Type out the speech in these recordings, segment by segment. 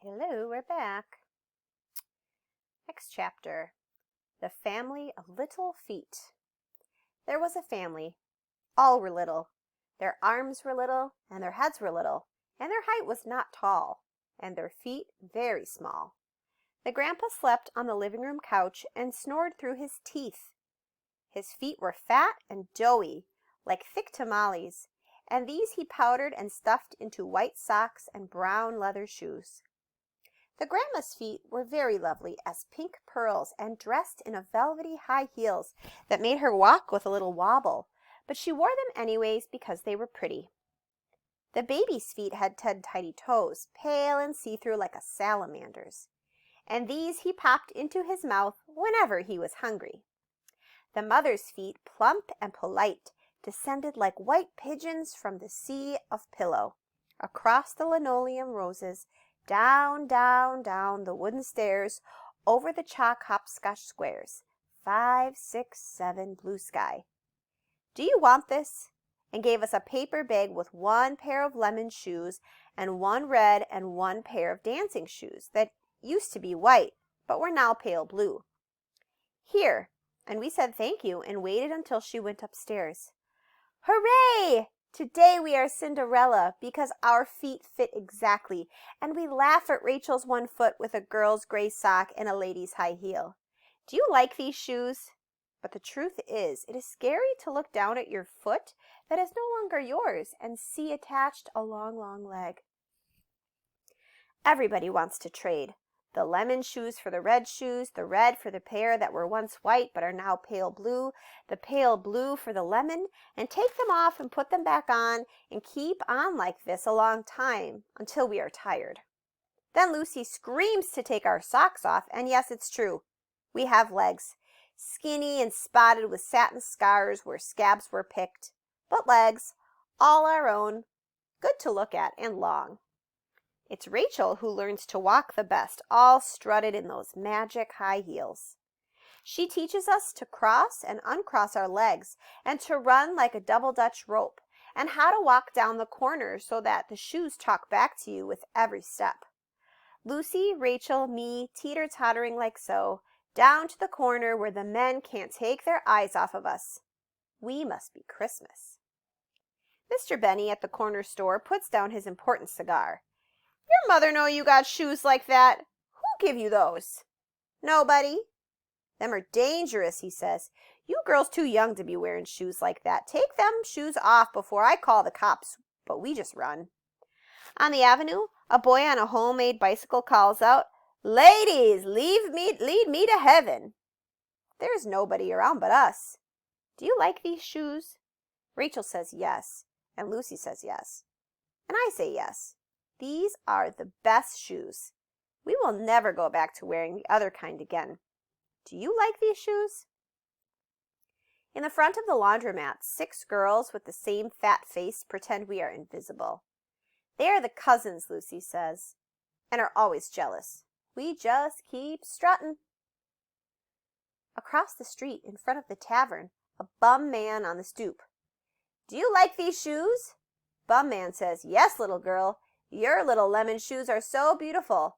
Hello, we're back. Next chapter, The Family of Little Feet. There was a family. All were little. Their arms were little, and their heads were little, and their height was not tall, and their feet very small. The grandpa slept on the living room couch and snored through his teeth. His feet were fat and doughy, like thick tamales, and these he powdered and stuffed into white socks and brown leather shoes. The grandma's feet were very lovely as pink pearls and dressed in a velvety high heels that made her walk with a little wobble, but she wore them anyways because they were pretty. The baby's feet had tiny toes, pale and see-through like a salamander's, and these he popped into his mouth whenever he was hungry. The mother's feet, plump and polite, descended like white pigeons from the sea of pillow, across the linoleum roses, down, down, down the wooden stairs, over the chalk hopscotch squares, 5, 6, 7, blue sky. Do you want this? And gave us a paper bag with one pair of lemon shoes and one red and one pair of dancing shoes that used to be white, but were now pale blue. Here, and we said thank you and waited until she went upstairs. Hooray! Today we are Cinderella because our feet fit exactly, and we laugh at Rachel's one foot with a girl's gray sock and a lady's high heel. Do you like these shoes? But the truth is, it is scary to look down at your foot that is no longer yours and see attached a long, long leg. Everybody wants to trade. The lemon shoes for the red shoes, the red for the pair that were once white but are now pale blue, the pale blue for the lemon, and take them off and put them back on and keep on like this a long time until we are tired. Then Lucy screams to take our socks off, and yes, it's true. We have legs, skinny and spotted with satin scars where scabs were picked, but legs, all our own, good to look at and long. It's Rachel who learns to walk the best, all strutted in those magic high heels. She teaches us to cross and uncross our legs and to run like a double Dutch rope and how to walk down the corner so that the shoes talk back to you with every step. Lucy, Rachel, me, teeter-tottering like so, down to the corner where the men can't take their eyes off of us. We must be Christmas. Mr. Benny at the corner store puts down his important cigar. Your mother know you got shoes like that. Who give you those? Nobody. Them are dangerous, he says. You girls too young to be wearing shoes like that. Take them shoes off before I call the cops. But we just run. On the avenue, a boy on a homemade bicycle calls out, Ladies, lead me to heaven. There's nobody around but us. Do you like these shoes? Rachel says yes, and Lucy says yes, and I say yes. These are the best shoes. We will never go back to wearing the other kind again. Do you like these shoes? In the front of the laundromat, 6 girls with the same fat face pretend we are invisible. They are the cousins, Lucy says, and are always jealous. We just keep strutting. Across the street, in front of the tavern, a bum man on the stoop. Do you like these shoes? Bum man says, Yes, little girl. Your little lemon shoes are so beautiful.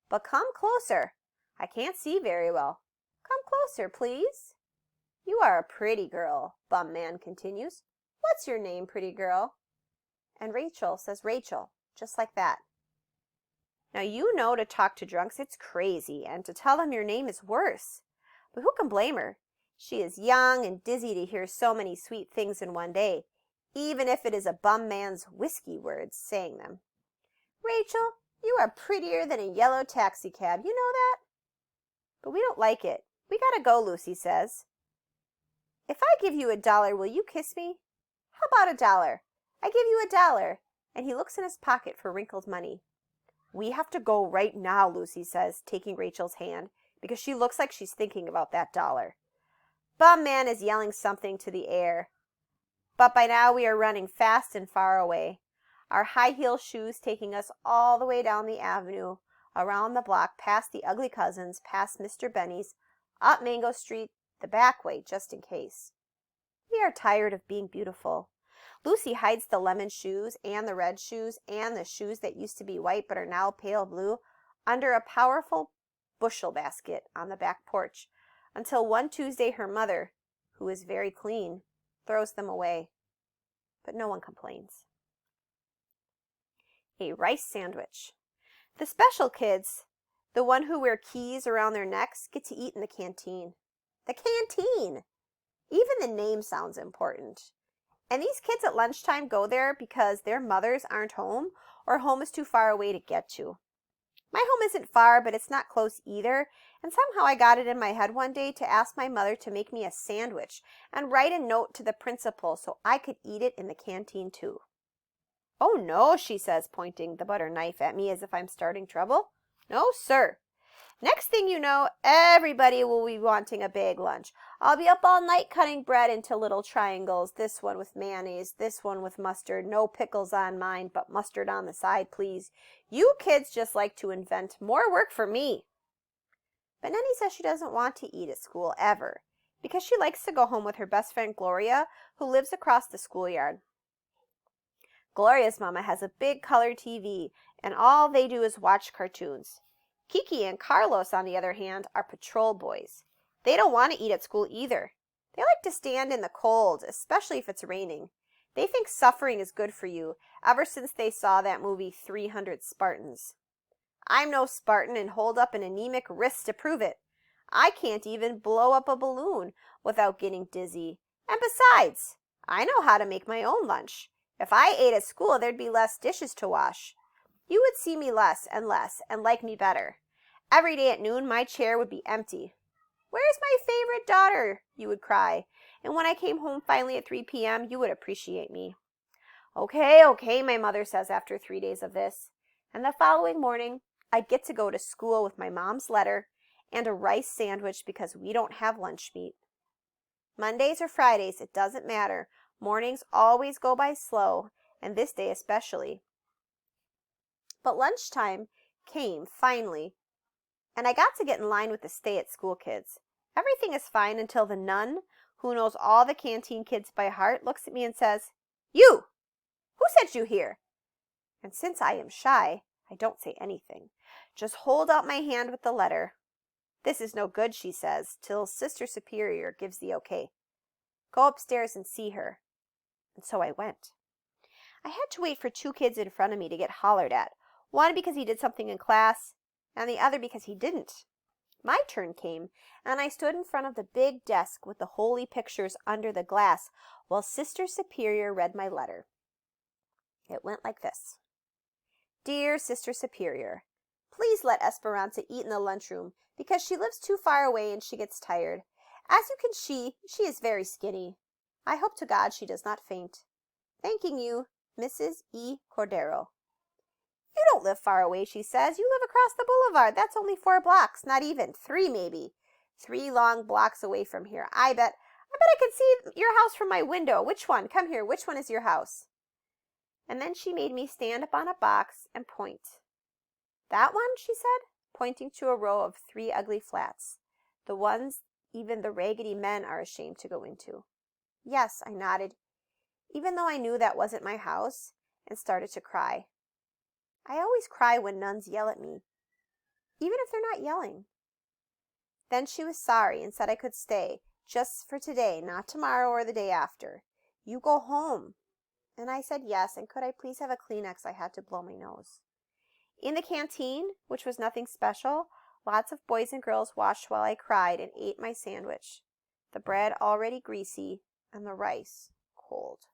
But come closer. I can't see very well. Come closer, please. You are a pretty girl, Bum Man continues. What's your name, pretty girl? And Rachel says Rachel, just like that. Now you know to talk to drunks it's crazy, and to tell them your name is worse. But who can blame her? She is young and dizzy to hear so many sweet things in one day, even if it is a bum man's whiskey words saying them. Rachel, you are prettier than a yellow taxi cab, you know that? But we don't like it. We gotta go, Lucy says. If I give you $1, will you kiss me? How about $1? I give you $1. And he looks in his pocket for wrinkled money. We have to go right now, Lucy says, taking Rachel's hand, because she looks like she's thinking about that dollar. Bum Man is yelling something to the air. But by now we are running fast and far away, our high heel shoes taking us all the way down the avenue, around the block, past the ugly cousins, past Mr. Benny's, up Mango Street, the back way, just in case. We are tired of being beautiful. Lucy hides the lemon shoes and the red shoes and the shoes that used to be white but are now pale blue under a powerful bushel basket on the back porch, until one Tuesday her mother, who is very clean, throws them away. But no one complains. A rice sandwich. The special kids, the one who wear keys around their necks, get to eat in the canteen. The canteen! Even the name sounds important. And these kids at lunchtime go there because their mothers aren't home or home is too far away to get to. My home isn't far, but it's not close either, and somehow I got it in my head one day to ask my mother to make me a sandwich and write a note to the principal so I could eat it in the canteen too. "Oh no," she says, pointing the butter knife at me as if I'm starting trouble. "No, sir. Next thing you know, everybody will be wanting a bag lunch. I'll be up all night cutting bread into little triangles, this one with mayonnaise, this one with mustard, no pickles on mine, but mustard on the side, please. You kids just like to invent more work for me." But Nenny says she doesn't want to eat at school ever, because she likes to go home with her best friend Gloria, who lives across the schoolyard. Gloria's mama has a big color TV, and all they do is watch cartoons. Kiki and Carlos, on the other hand, are patrol boys. They don't want to eat at school either. They like to stand in the cold, especially if it's raining. They think suffering is good for you, ever since they saw that movie 300 Spartans. I'm no Spartan and hold up an anemic wrist to prove it. I can't even blow up a balloon without getting dizzy. And besides, I know how to make my own lunch. If I ate at school, there'd be less dishes to wash. You would see me less and like me better. Every day at noon, my chair would be empty. "Where's my favorite daughter?" you would cry. And when I came home finally at 3 p.m., you would appreciate me. Okay, my mother says after 3 days of this. And the following morning, I'd get to go to school with my mom's letter and a rice sandwich because we don't have lunch meat. Mondays or Fridays, it doesn't matter. Mornings always go by slow, and this day especially. But lunchtime came, finally, and I got to get in line with the stay-at-school kids. Everything is fine until the nun, who knows all the canteen kids by heart, looks at me and says, "You! Who sent you here?" And since I am shy, I don't say anything. Just hold out my hand with the letter. "This is no good," she says, till Sister Superior gives the okay. "Go upstairs and see her." And so I went. I had to wait for 2 kids in front of me to get hollered at. One because he did something in class, and the other because he didn't. My turn came, and I stood in front of the big desk with the holy pictures under the glass while Sister Superior read my letter. It went like this. "Dear Sister Superior, please let Esperanza eat in the lunchroom because she lives too far away and she gets tired. As you can see, she is very skinny. I hope to God she does not faint. Thanking you, Mrs. E. Cordero." "You don't live far away," she says. "You live across the boulevard. That's only 4 blocks, not even. 3 maybe. 3 long blocks away from here. I bet I can see your house from my window. Which one? Come here. Which one is your house?" And then she made me stand up on a box and point. "That one?" she said, pointing to a row of 3 ugly flats, the ones even the Raggedy Men are ashamed to go into. "Yes," I nodded, even though I knew that wasn't my house, and started to cry. I always cry when nuns yell at me, even if they're not yelling. Then she was sorry and said I could stay, just for today, not tomorrow or the day after. "You go home." And I said yes, and could I please have a Kleenex? I had to blow my nose. In the canteen, which was nothing special, lots of boys and girls watched while I cried and ate my sandwich, the bread already greasy and the rice cold.